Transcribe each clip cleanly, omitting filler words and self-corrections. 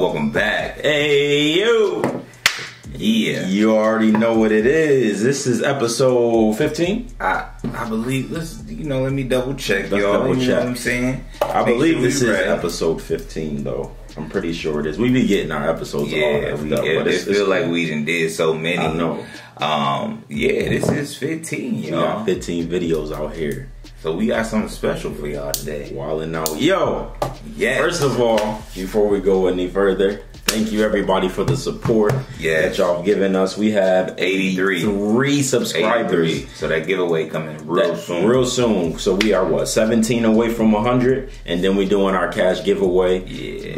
welcome back. Hey, yo. Yeah. You already know what it is. This is episode 15. I believe, let me double check, Let's y'all. double You check. know what I'm saying? I believe this is ready. episode 15, though. I'm pretty sure it is. We be getting our episodes all effed up, but it feel like we done did so many. I know. This is 15, We y'all. got 15 videos out here. So we got something special for y'all today. Wilding out. Yo! Yes. First of all, before we go any further, thank you everybody for the support that y'all given us. We have 83 subscribers. 83. So that giveaway coming real soon. Real soon. So we are 17 away from 100, and then we doing our cash giveaway. Yeah.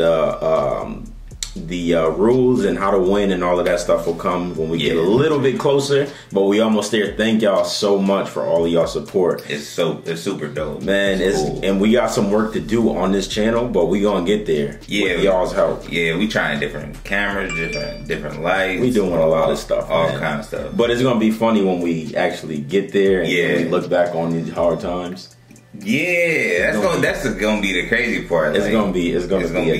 The rules and how to win and all of that stuff will come when we get a little bit closer, but we almost there. Thank y'all so much for all of y'all support. It's super dope, man. It's cool. And we got some work to do on this channel, but we gonna get there. With y'all's help. Yeah, we trying different cameras, different lights. We doing a lot of stuff, all man. kind of stuff. But it's gonna be funny when we actually get there and we look back on these hard times. Yeah, that's gonna be the crazy part. It's gonna be a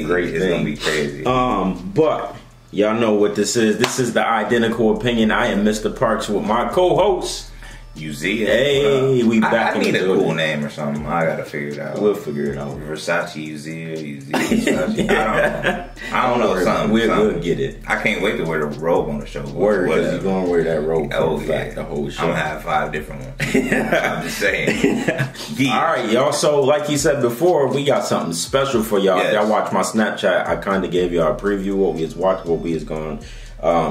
great thing. It's gonna be crazy. But y'all know what this is. This is the Identical Opinion. I am Mr. Parks with my co-host Uzia. Hey, we back. I need a cool name or something. I gotta figure it out. We'll figure it out. Versace Uzia, Versace. I don't know. Something. We'll get it. I can't wait to wear the robe on the show. Word, because you're gonna wear that robe the whole show. I'm gonna have 5 different ones. I'm just saying. Alright, y'all. So like you said before, we got something special for y'all. If y'all watch my Snapchat, I kinda gave y'all a preview what we is going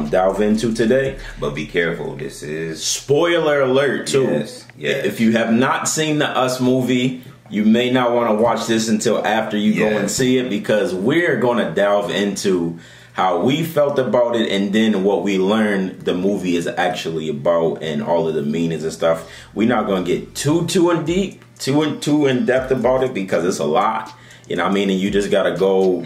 delve into today. But be careful, this is spoiler alert too. Yes. If you have not seen the Us movie, you may not want to watch this until after you go and see it, because we're gonna delve into how we felt about it and then what we learned the movie is actually about and all of the meanings and stuff. We're not gonna get too in deep, too in depth about it, because it's a lot. You know what I mean? And you just gotta go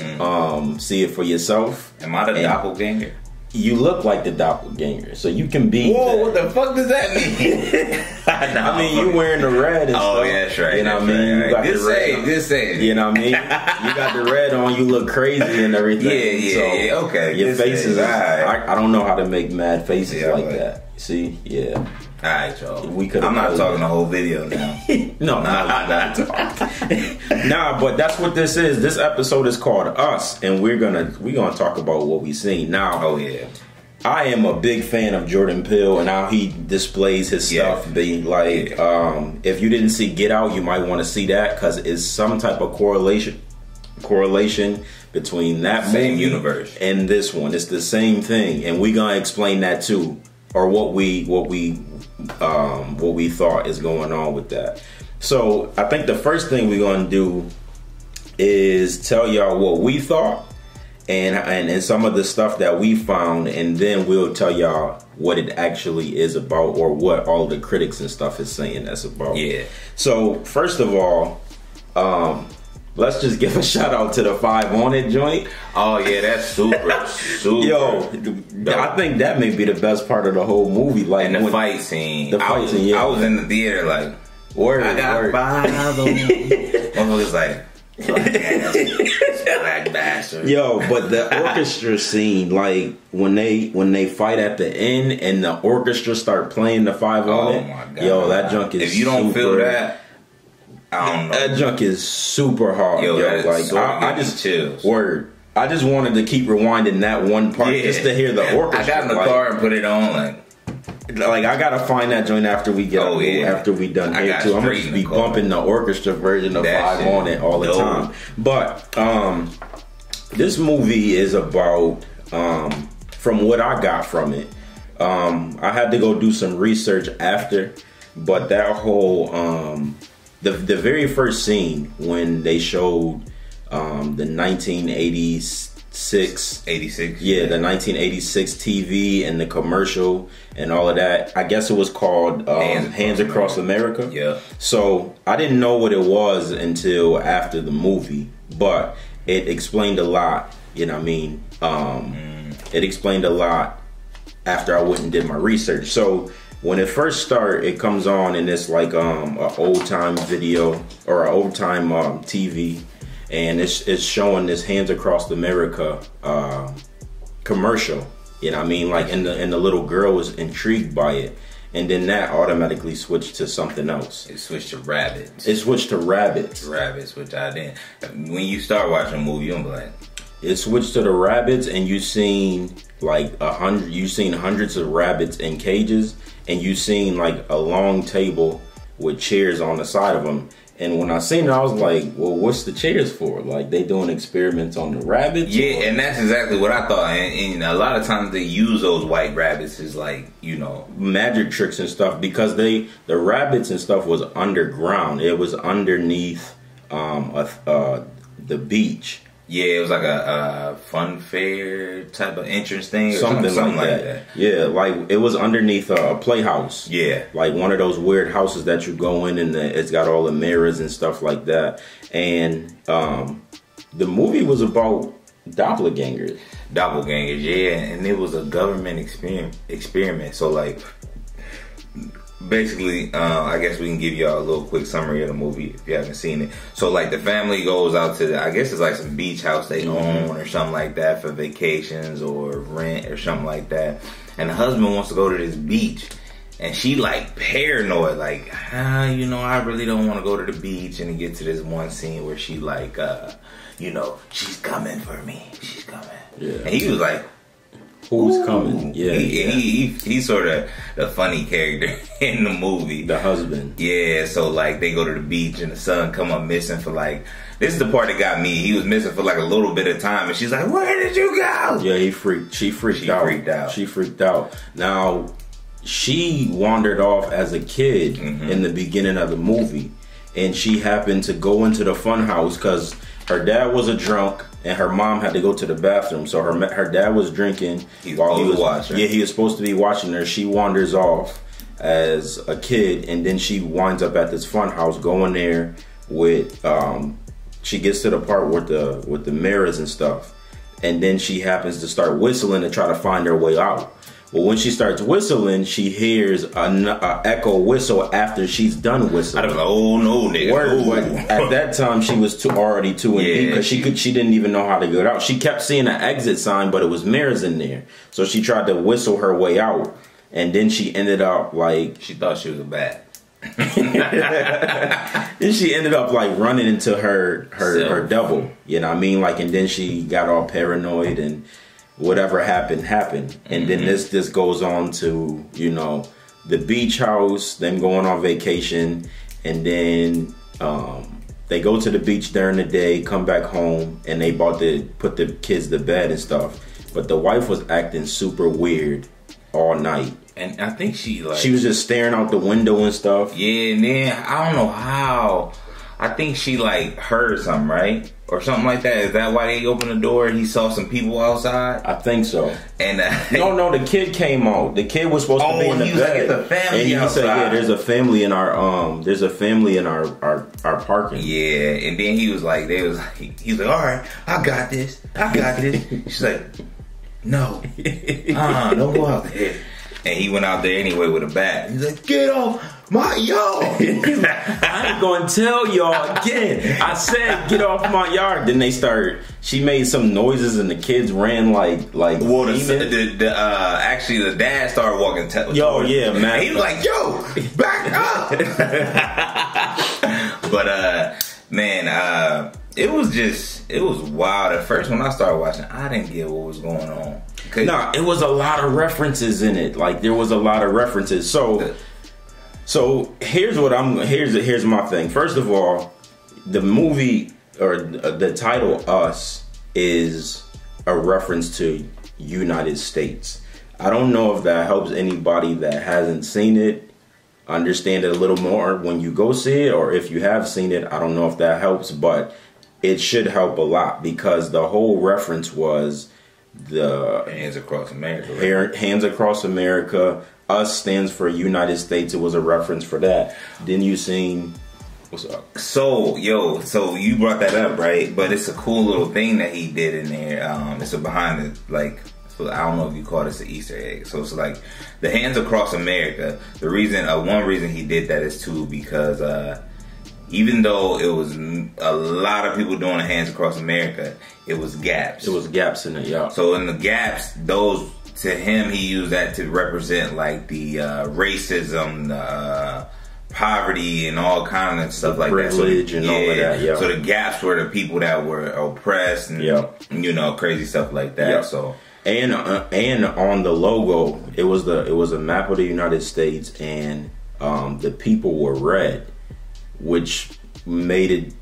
see it for yourself. Am I the doppelganger? You look like the doppelganger, so you can be. Whoa, what the fuck does that mean? I mean, you wearing the red and stuff. Oh, yeah, that's right. You know what I mean? You got good the red on. Good save. You know what I mean? You got the red on, you look crazy and everything. Yeah, okay. Your face is, right. I don't know how to make mad faces like that. See? Yeah. Alright, y'all. I'm not talking the whole video now. No, nah, but that's what this is. This episode is called Us, and we're gonna talk about what we seen. Now, I am a big fan of Jordan Peele and how he displays his stuff. Be like, if you didn't see Get Out, you might want to see that, because it's some type of correlation between that movie universe and this one. It's the same thing, and we're gonna explain that too, or what we thought is going on with that. So I think the first thing we're gonna do is tell y'all what we thought and some of the stuff that we found, and then we'll tell y'all what it actually is about, or what all the critics and stuff is saying that's about. So first of all, let's just give a shout out to the 5 on it joint. Oh yeah, that's super. Yo, I think that may be the best part of the whole movie. Like, and the fight scene. I was in the theater like, I got 5 of them. Motherfuckers like, black bastard. Yo, but the orchestra scene, like when they fight at the end and the orchestra start playing the 5 on it. My God. Yo, that junk is. If you don't feel that, I don't know. That junk is super hard. Yo, like I just chills. Word. I just wanted to keep rewinding that one part just to hear the orchestra. I got in the car and put it on like I gotta find that joint after we get after we done here too. I'm gonna just be bumping the orchestra version of 5 on it all the time. But this movie is about from what I got from it. I had to go do some research after, but that whole the very first scene when they showed the 1986 the 1986 TV and the commercial and all of that. I guess it was called Hands Across America. Yeah. So I didn't know what it was until after the movie, but it explained a lot. You know what I mean? It explained a lot after I went and did my research. So when it first started, it comes on and it's like an old time video or an old time TV, and it's showing this Hands Across America commercial. You know what I mean? Like, and the little girl was intrigued by it. And then that automatically switched to something else. It switched to rabbits. It switched to rabbits. Rabbits, which I didn't. When you start watching a movie, you'll be like... It switched to the rabbits, and you seen like 100. You seen hundreds of rabbits in cages, and you seen like a long table with chairs on the side of them. And when I seen it, I was like, well, what's the chairs for? Like, they doing experiments on the rabbits? Yeah, and that's exactly what I thought. And a lot of times they use those white rabbits as, like, you know, magic tricks and stuff, because the rabbits and stuff was underground. It was underneath the beach. Yeah, it was like a fun fair type of entrance thing, or something like that. Yeah, like it was underneath a playhouse. Yeah, like one of those weird houses that you go in, and it's got all the mirrors and stuff like that. And the movie was about doppelgangers. Doppelgangers, yeah, and it was a government experiment. So like, basically, I guess we can give y'all a little quick summary of the movie if you haven't seen it. So like, the family goes out to I guess it's like some beach house they own or something like that for vacations or rent or something like that. And the husband wants to go to this beach, and she like paranoid, like, you know, I really don't want to go to the beach. And he gets to this one scene where she like, you know, she's coming for me. She's coming. Yeah. And he was like, who's coming? Yeah, he's sort of the funny character in the movie. The husband. Yeah, so like they go to the beach and the son come up missing for like, this is the part that got me. He was missing for like a little bit of time, and she's like, "Where did you go?" Yeah, she freaked out. She freaked out. Now, she wandered off as a kid in the beginning of the movie, and she happened to go into the fun house because her dad was a drunk. And her mom had to go to the bathroom, so her dad was drinking while he was watching. Yeah, he was supposed to be watching her. She wanders off as a kid, and then she winds up at this fun house, going there with. She gets to the part with the mirrors and stuff, and then she happens to start whistling to try to find her way out. Well, when she starts whistling, she hears an echo whistle after she's done whistling. I don't know, oh no, nigga. At that time, she was already too in deep, because she didn't even know how to get out. She kept seeing an exit sign, but it was mirrors in there. So she tried to whistle her way out, and then she ended up like, she thought she was a bat. Then she ended up like running into her double. You know what I mean? Like, and then she got all paranoid, and whatever happened. And then this goes on to, you know, the beach house, them going on vacation, and then they go to the beach during the day, come back home, and they about to put the kids to bed and stuff. But the wife was acting super weird all night. And I think she was just staring out the window and stuff. Yeah, and then I don't know how. I think she like heard something, right? Or something like that. Is that why they opened the door? He saw some people outside? I think so. And no, the kid came out. The kid was supposed to be in the bed. Like, it's a family and he outside. said, yeah, there's a family in our parking. Yeah, and then he was like, he's like, all right, I got this. She's like, no, don't go out there. And he went out there anyway with a bat. He's like, get off my yard. I ain't gonna tell y'all again. I said, get off my yard. Then she made some noises, and the kids ran like well, actually the dad started walking yeah, man. And he was like, yo, back up. But man, it was wild. At first when I started watching, I didn't get what was going on. Nah, it was a lot of references in it. Like, there was a lot of references. So here's my thing. First of all, the movie, or the title Us, is a reference to United States. I don't know if that helps anybody that hasn't seen it understand it a little more when you go see it, or if you have seen it, I don't know if that helps, but it should help a lot, because the whole reference was the Hands Across America. Right? Hands Across America. Us stands for United States. It was a reference for that. Then you seen, what's up? So you brought that up, right? But it's a cool little thing that he did in there. It's a behind it, like, so I don't know if you call this an Easter egg. So it's like the Hands Across America. The reason, one reason he did that is too because even though it was a lot of people doing the Hands Across America, it was gaps. It was gaps in it, yeah. So in the gaps, those, to him, he used that to represent like the racism, the poverty, and all kind of stuff like that. Privilege and all of that, yeah. So the gaps were the people that were oppressed and, you know, crazy stuff like that. Yep. So. And on the logo, it was a map of the United States, and the people were red, which made it.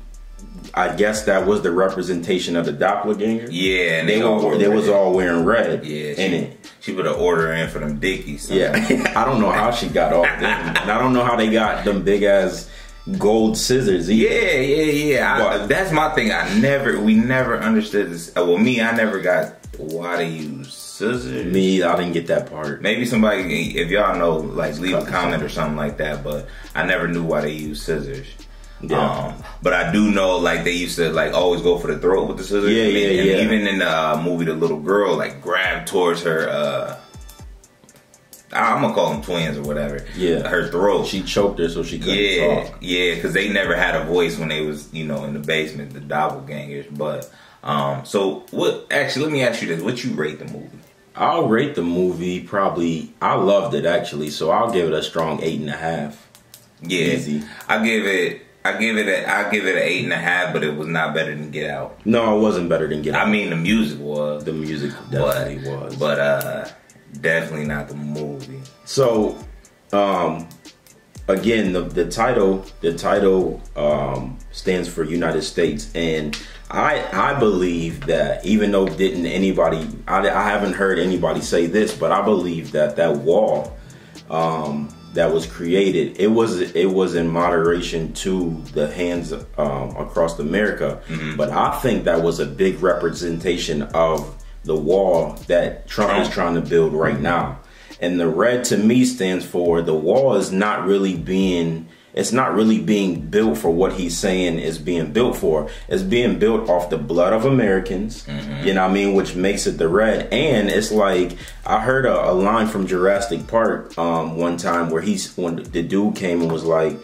I guess that was the representation of the doppelganger. Yeah, and they was all wearing red. Yeah, she put an order in for them Dickies. Yeah, I don't know how she got all them, and I don't know how they got them big ass gold scissors either. Yeah. That's my thing. We never understood this. Well, me, I never got why they use scissors. Me, I didn't get that part. Maybe somebody, if y'all know, like leave a comment or something like that. But I never knew why they use scissors. Yeah. But I do know, like, they used to like always go for the throat with the scissors. Yeah. Even in the movie, the little girl like grabbed towards her. I'm gonna call them twins or whatever. Yeah, her throat. She choked her so she couldn't talk. Yeah, because they never had a voice when they was, you know, in the basement, the doppelgangers. But so what? Actually, let me ask you this: what you rate the movie? I'll rate the movie probably. I loved it actually, so I'll give it a strong 8.5. Yeah, easy. I give it an 8.5, but it was not better than Get Out. No, it wasn't better than Get Out. I mean, the music was. The music definitely was, but definitely not the movie. So, again, the title stands for United States, and I believe that even though I haven't heard anybody say this, but I believe that wall that was created, it was in moderation to the Hands Across America, but I think that was a big representation of the wall that Trump is trying to build right now. And the red to me stands for the wall is not really being built for what he's saying is being built for. It's being built off the blood of Americans, you know what I mean, which makes it the red. And it's like, I heard a line from Jurassic Park one time where when the dude came and was like,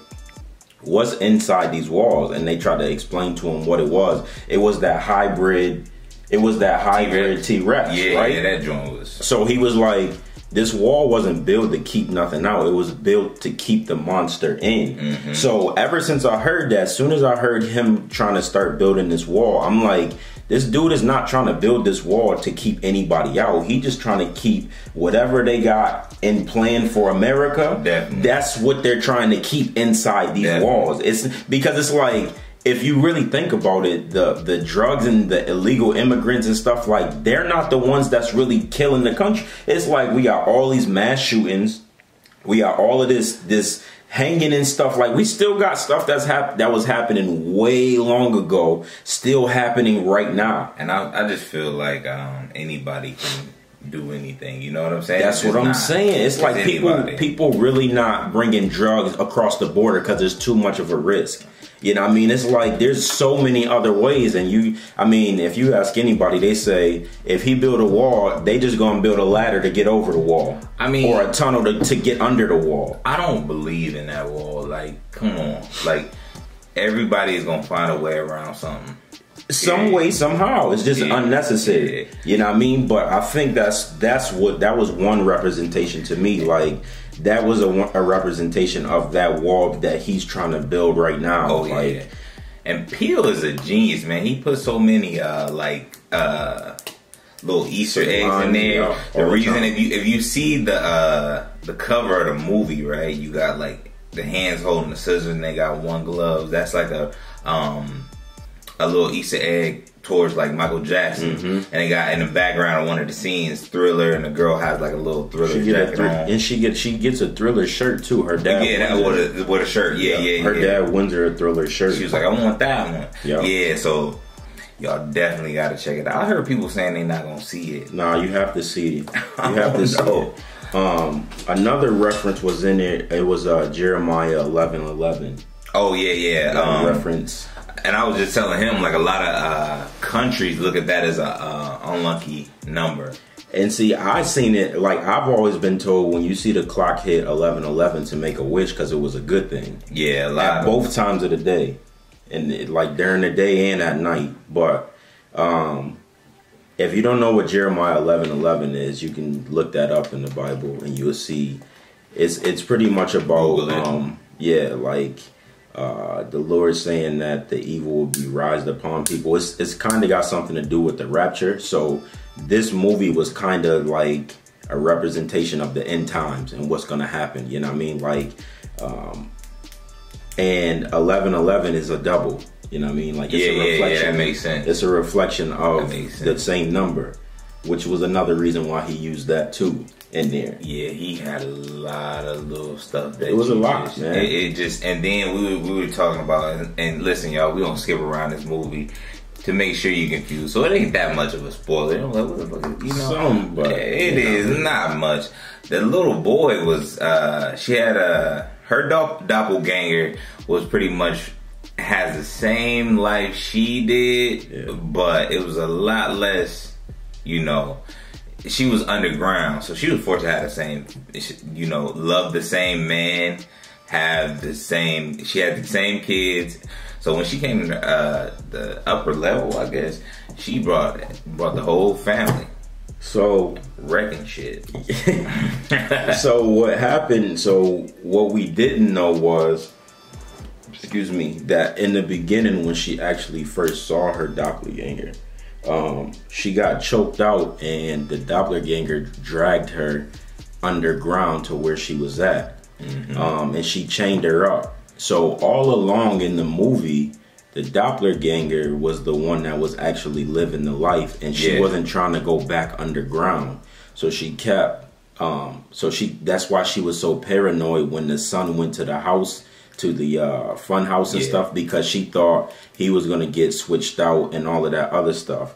what's inside these walls? And they tried to explain to him what it was. It was that hybrid T-Rex, right? Yeah, that joint was. So he was like, this wall wasn't built to keep nothing out. It was built to keep the monster in. So ever since I heard that, as soon as I heard him trying to start building this wall, I'm like, this dude is not trying to build this wall to keep anybody out. He just trying to keep whatever they got in plan for America. Definitely. That's what they're trying to keep inside these walls. It's because it's like, if you really think about it, the drugs and the illegal immigrants and stuff, like, they're not the ones that's really killing the country. It's like we got all these mass shootings, we got all of this hanging and stuff. Like, we still got stuff that was happening way long ago, still happening right now. And I just feel like anybody can do anything. You know what I'm saying? That's what I'm saying. It's like people really not bringing drugs across the border because there's too much of a risk. You know what I mean? It's like there's so many other ways, and if you ask anybody, they say if he built a wall, they just gonna build a ladder to get over the wall. I mean, or a tunnel to get under the wall. I don't believe in that wall. Like, come on. Like, everybody is gonna find a way around something. Some way, somehow. It's just unnecessary. You know what I mean? But I think that was one representation to me. Like, that was a representation of that wall that he's trying to build right now. Oh, yeah. And Peele is a genius, man. He put so many little Easter eggs in there. The reason, if you see the cover of the movie, right, you got like the hands holding the scissors and they got one glove. That's like a little Easter egg towards like Michael Jackson. And they got in the background of one of the scenes, Thriller, and the girl has like a little Thriller jacket on. And she gets a Thriller shirt too. Her dad with a shirt. Her dad wins her a Thriller shirt. She was like, I want that one. Yeah, so y'all definitely gotta check it out. I heard people saying they not gonna see it. Nah, you have to see it. You have to see it. Another reference was in it. It was Jeremiah 11:11. Oh yeah. Reference. And I was just telling him, like, a lot of countries look at that as a unlucky number. And see, I seen it, like, I've always been told when you see the clock hit 11:11 to make a wish because it was a good thing. Yeah, a lot. At both times of the day. And like during the day and at night. But if you don't know what Jeremiah 11:11 is, you can look that up in the Bible and you'll see it's pretty much about the Lord saying that the evil will be raised upon people. It's kind of got something to do with the rapture. So this movie was kind of like a representation of the end times and what's going to happen. You know what I mean? Like, and 11:11 is a double. You know what I mean? Like, it's a reflection. Yeah, that makes sense. It's a reflection of the same number, which was another reason why he used that too in there. Yeah, he had a lot of little stuff that it was a lot, man. It just, and then we were talking about, and listen, y'all, we don't skip around this movie to make sure you're confused. So it ain't that much of a spoiler. I'm like, what the fuck, you know? It is not much. The little boy was, she had her doppelganger was pretty much has the same life she did, but it was a lot less, you know. She was underground, so she was forced to have the same, you know, love the same man, have the same, she had the same kids. So when she came to the upper level, I guess, she brought the whole family. So wrecking shit. So what happened, so what we didn't know was, excuse me, that in the beginning when she actually first saw her doppelganger, she got choked out and the doppelganger dragged her underground to where she was at. And she chained her up. So all along in the movie, the doppelganger was the one that was actually living the life, and she wasn't trying to go back underground. So she kept, that's why she was so paranoid when the son went to the house, to the fun house and stuff, because she thought he was going to get switched out and all of that other stuff.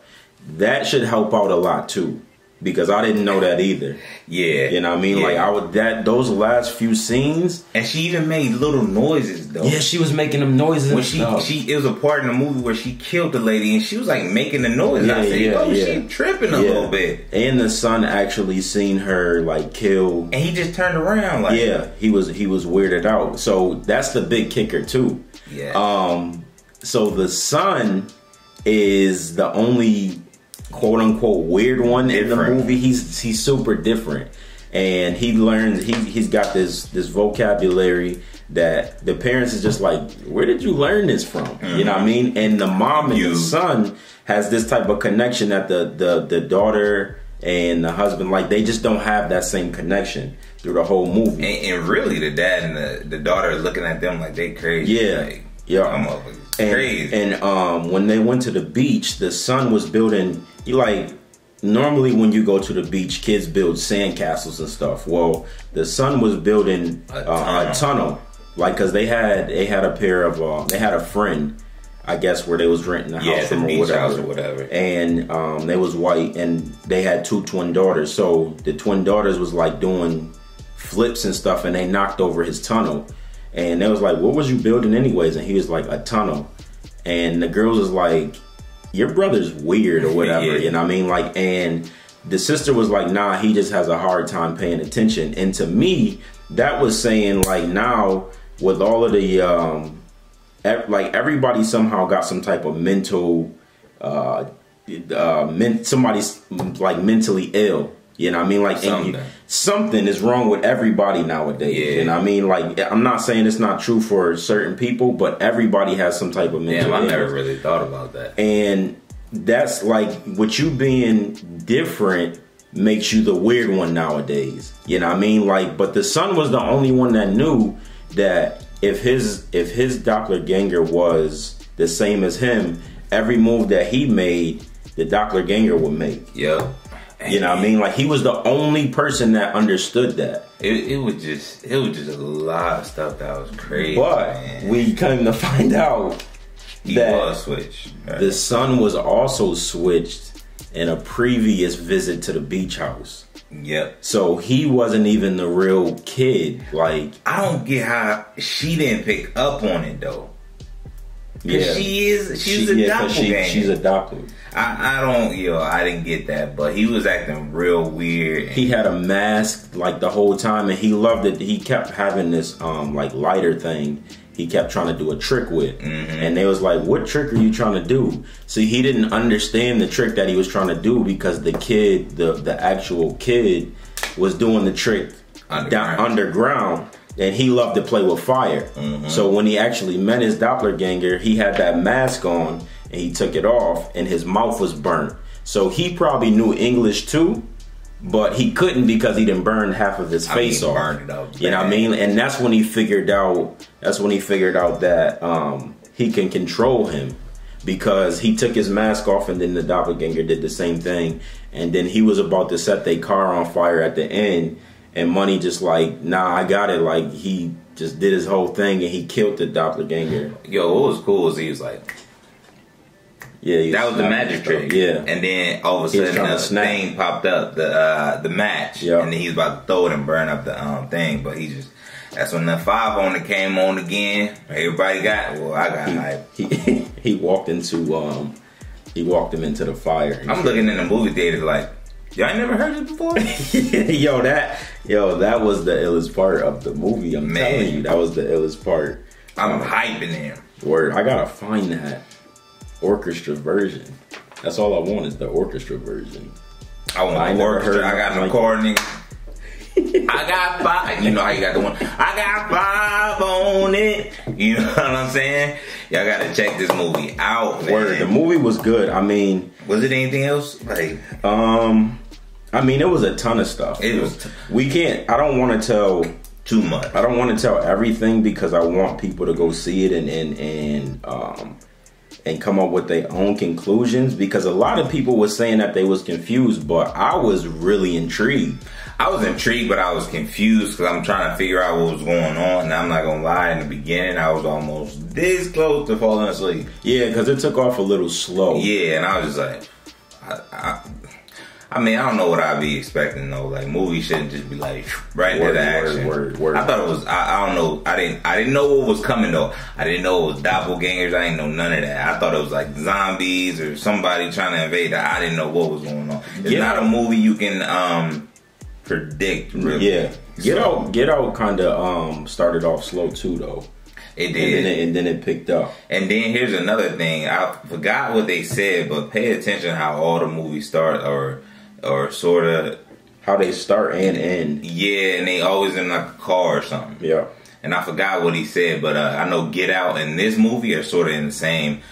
That should help out a lot too, because I didn't know that either. Yeah. You know what I mean? Like, those last few scenes. And she even made little noises though. Yeah, she was making them noises. When it was a part in the movie where she killed the lady and she was like making the noise. I said, she tripping a little bit. And the son actually seen her like kill. And he just turned around like. Yeah, he was weirded out. So that's the big kicker too. Yeah. So the son is the only quote unquote weird one in the movie. He's super different, and he learns he's got this vocabulary that the parents is just like, where did you learn this from? You know what I mean? And the mom and the son has this type of connection that the daughter and the husband, like, they just don't have that same connection through the whole movie. And really the dad and the daughter are looking at them like they crazy. I'm up with crazy. And when they went to the beach, the son was building, normally when you go to the beach, kids build sandcastles and stuff. Well, the son was building a tunnel, like, cause they had a friend, I guess, where they was renting a house from or whatever. And they was white, and they had 2 twin daughters. So the twin daughters was like doing flips and stuff, and they knocked over his tunnel. And they was like, what was you building anyways? And he was like, a tunnel. And the girls was like, your brother's weird or whatever, you know what I mean? Like, and the sister was like, nah, he just has a hard time paying attention. And to me, that was saying, like, now with all of the, like, everybody somehow got some type of mental, somebody's like mentally ill. You know what I mean? Like, something is wrong with everybody nowadays. You know what I mean? Like, I'm not saying it's not true for certain people, but everybody has some type of mental illness. I never really thought about that. And that's like, with you being different makes you the weird one nowadays. You know what I mean? Like, but the son was the only one that knew that if his doppelganger was the same as him, every move that he made, the doppelganger would make. You know what I mean? Like, he was the only person that understood that. It was just a lot of stuff that was crazy. But we came to find out he was switched. The son was also switched in a previous visit to the beach house. So he wasn't even the real kid. Like, I don't get how she didn't pick up on it though. Yeah, she's a doppelganger. She's adopted. I didn't get that, but he was acting real weird. He had a mask like the whole time, and he loved it. He kept having this like lighter thing. He kept trying to do a trick with, and they was like, "What trick are you trying to do?" See, he didn't understand the trick that he was trying to do because the kid, the actual kid, was doing the trick underground. And he loved to play with fire. So when he actually met his doppelganger, he had that mask on and he took it off and his mouth was burnt. So he probably knew English too, but he couldn't because he didn't burn half of his face off. Burned it up, you know what I mean? And that's when he figured out that he can control him, because he took his mask off and then the doppelganger did the same thing. And then he was about to set their car on fire at the end. And Money just like, nah, I got it. Like, he just did his whole thing and he killed the doppelganger. Yo, what was cool is he was like, yeah, that was the magic trick. Yeah. And then all of a sudden the thing popped up, the match. Yep. And then he was about to throw it and burn up the thing. But that's when the 5 on it came on again. Everybody I got hype. He walked into, he walked him into the fire. I'm looking in the movie theaters like, y'all ain't never heard it before? That was the illest part of the movie. I'm telling you, that was the illest part. I'm hyping him. Word, I gotta find that orchestra version. That's all I want is the orchestra version. I want the orchestra. I got no accordion. I got 5. You know how you got the one. I got 5 on it. You know what I'm saying? Y'all gotta check this movie out, man. Word, the movie was good. I mean, was it anything else? Like, I mean, it was a ton of stuff. It was. I don't want to tell too much. I don't want to tell everything because I want people to go see it and come up with their own conclusions, because a lot of people were saying that they was confused, but I was really intrigued. I was intrigued, but I was confused because I'm trying to figure out what was going on. And I'm not going to lie, in the beginning, I was almost this close to falling asleep. Yeah, because it took off a little slow. Yeah, and I was just like, I mean, I don't know what I'd be expecting though. Like, movies shouldn't just be like right into the action. Word. I thought it was. I don't know. I didn't know what was coming though. I didn't know it was doppelgangers. I didn't know none of that. I thought it was like zombies or somebody trying to invade. I didn't know what was going on. It's not a movie you can predict. Really. Yeah. Get Out kind of started off slow too though. It did. And then it picked up. And then here's another thing. I forgot what they said, but pay attention how all the movies start or sort of how they start and end. Yeah, and they always in like a car or something. Yeah. And I forgot what he said, but I know Get Out and this movie are sort of in the same,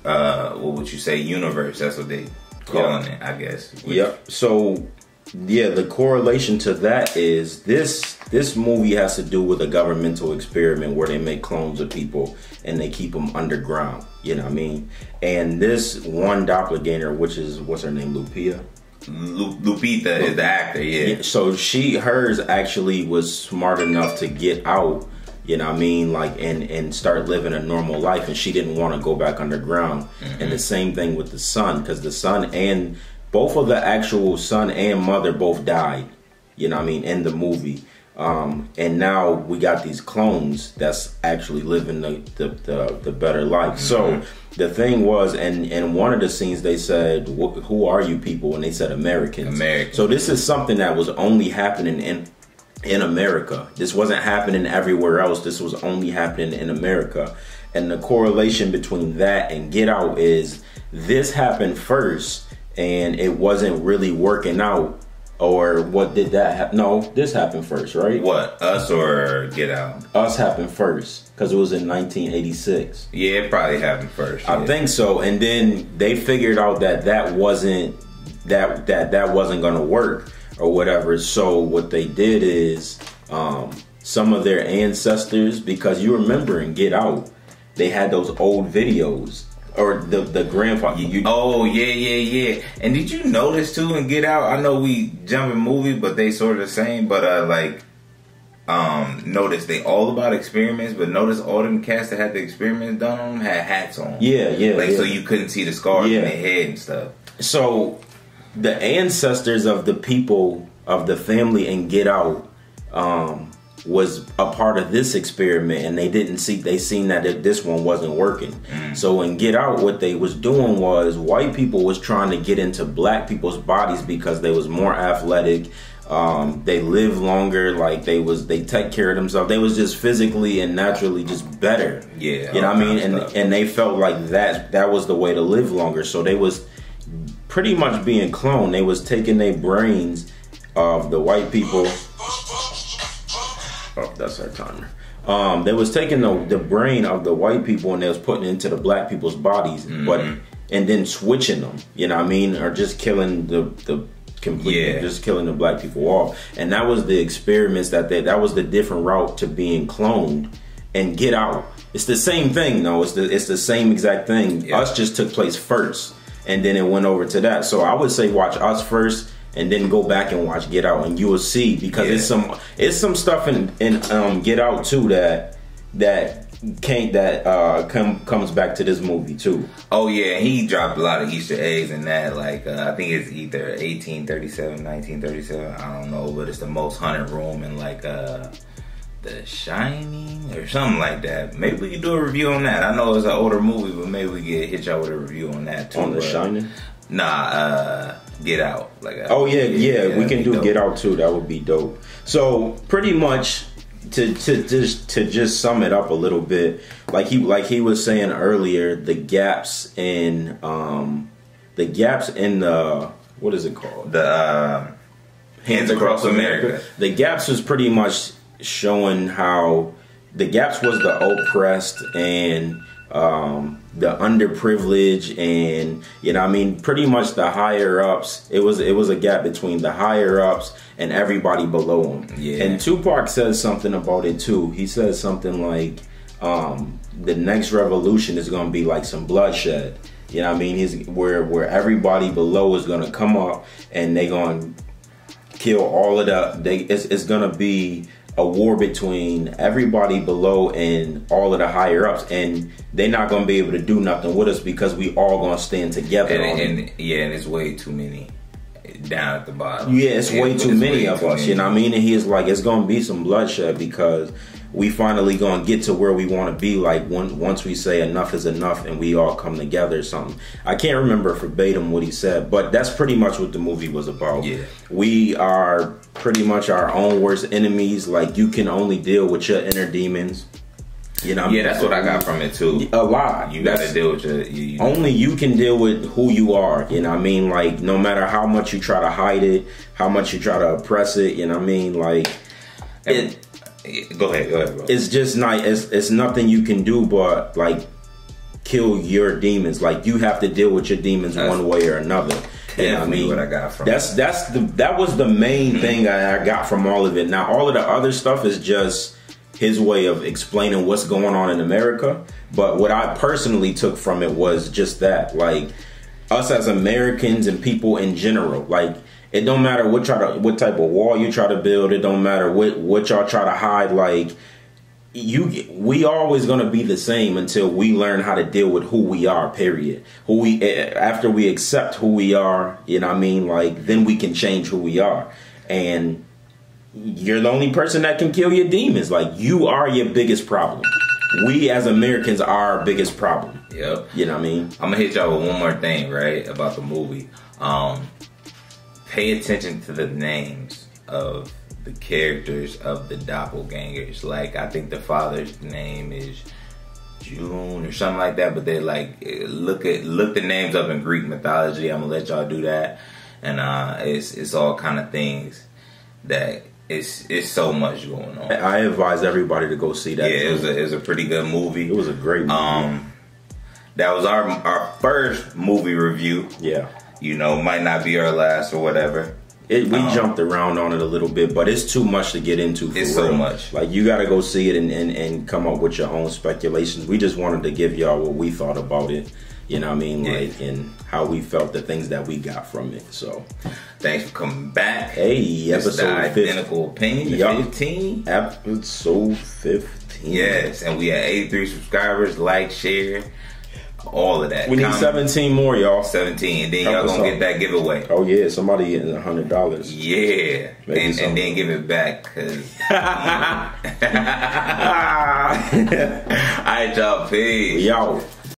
what would you say, universe. That's what they calling it, I guess. Yep. So, yeah, the correlation to that is this movie has to do with a governmental experiment where they make clones of people and they keep them underground. You know what I mean? And this one doppelganger, which is, what's her name, Lupita is the actor, yeah. So hers actually was smart enough to get out, you know what I mean, like and start living a normal life, and she didn't want to go back underground. And the same thing with the son, because the son and both of the actual son and mother both died, you know what I mean, in the movie. And now we got these clones that's actually living the better life. So the thing was, and in one of the scenes they said, "Who are you people?" And they said Americans. So this is something that was only happening in America. This wasn't happening everywhere else. This was only happening in America. And the correlation between that and Get Out is this happened first, and it wasn't really working out. Or what did that happen? No, this happened first, right? What, Us or Get Out? Us happened first because it was in 1986. Yeah, it probably happened first. I think so. And then they figured out that wasn't going to work or whatever. So what they did is some of their ancestors, because you remember in Get Out, they had those old videos. Or the grandfather. Oh, yeah. And did you notice, too, in Get Out? I know we jump in movies, but they sort of the same. But, notice they all about experiments. But notice all them cats that had the experiments done on them had hats on. Yeah. So you couldn't see the scars in their head and stuff. So, the ancestors of the people, of the family in Get Out, was a part of this experiment, and they seen that this one wasn't working. So in Get Out, what they was doing was white people was trying to get into black people's bodies because they was more athletic. They live longer, like they take care of themselves. They was just physically and naturally just better. Yeah. You know what I mean? And they felt like that was the way to live longer. So they was pretty much being cloned. They was taking their brains of the white people. Oh, that's our timer. They was taking the brain of the white people and they was putting it into the black people's bodies, and then switching them. You know what I mean? Or just killing just killing the black people off. And that was the experiments that was the different route to being cloned. And Get Out, it's the same thing though. It's the same exact thing. Yeah. Us just took place first, and then it went over to that. So I would say watch Us first, and then go back and watch Get Out, and you will see, because it's some stuff in Get Out too that comes back to this movie too. Oh yeah, he dropped a lot of Easter eggs in that. Like I think it's either 1837, 1937. I don't know, but it's the most haunted room in like The Shining or something like that. Maybe we could do a review on that. I know it's an older movie, but maybe we could hit y'all with a review on that too. On The Shining? Nah, Get Out. Like we can do dope. Get Out too. That would be dope. So pretty much to just sum it up a little bit, like he was saying earlier, the gaps in the what is it called? The Hands Across America. The gaps was pretty much showing how the gaps was the oppressed and the underprivileged, and you know what I mean, pretty much the higher ups. It was a gap between the higher ups and everybody below them. Yeah. And Tupac says something about it too. He says something like the next revolution is going to be like some bloodshed. You know what I mean? He's where everybody below is going to come up and they going to kill all of it's going to be a war between everybody below and all of the higher ups, and they're not going to be able to do nothing with us because we all going to stand together. And it's way too many down at the bottom. Yeah, it's way too many of us. You know what I mean? And he's like, it's going to be some bloodshed because we finally going to get to where we want to be. Like once we say enough is enough and we all come together or something. I can't remember verbatim what he said, but that's pretty much what the movie was about. Yeah. We are pretty much our own worst enemies. Like, you can only deal with your inner demons. You know what I mean? That's what I got from it too. A lot. You got to deal with your only you can deal with who you are. You know what I mean? Like, no matter how much you try to hide it, how much you try to oppress it. You know what I mean? Like, Go ahead, bro. It's just not. It's nothing you can do but like kill your demons. Like, you have to deal with your demons one way or another. You know what I mean? What I got from that was the main thing I got from all of it. Now, all of the other stuff is just his way of explaining what's going on in America. But what I personally took from it was just that, like, us as Americans and people in general, like, it don't matter what type of wall you try to build. It don't matter what y'all try to hide. Like, we always gonna be the same until we learn how to deal with who we are. Period. After we accept who we are, you know what I mean. Like, then we can change who we are. And you're the only person that can kill your demons. Like, you are your biggest problem. We as Americans are our biggest problem. Yep. You know what I mean? I'm gonna hit y'all with one more thing, right, about the movie. Pay attention to the names of the characters of the doppelgangers. Like, I think the father's name is June or something like that, but they like look the names up in Greek mythology. I'm gonna let y'all do that, and it's all kind of things that it's so much going on. I advise everybody to go see that. Yeah, it was a pretty good movie. It was a great movie. That was our first movie review. Yeah. You know, might not be our last or whatever. We jumped around on it a little bit, but it's too much to get into. It's so much. Like, you got to go see it and come up with your own speculations. We just wanted to give y'all what we thought about it. You know what I mean? Yeah. Like, and how we felt, the things that we got from it. So, thanks for coming back. Hey, episode Identical Opinion 15. Episode 15. Yes, and we had 83 subscribers. Like, share. All of that. We need 17 more, y'all. 17, and then y'all gonna get that giveaway. Oh yeah, somebody getting $100. Yeah, and then give it back, cause. Alright, y'all. Peace. Yo.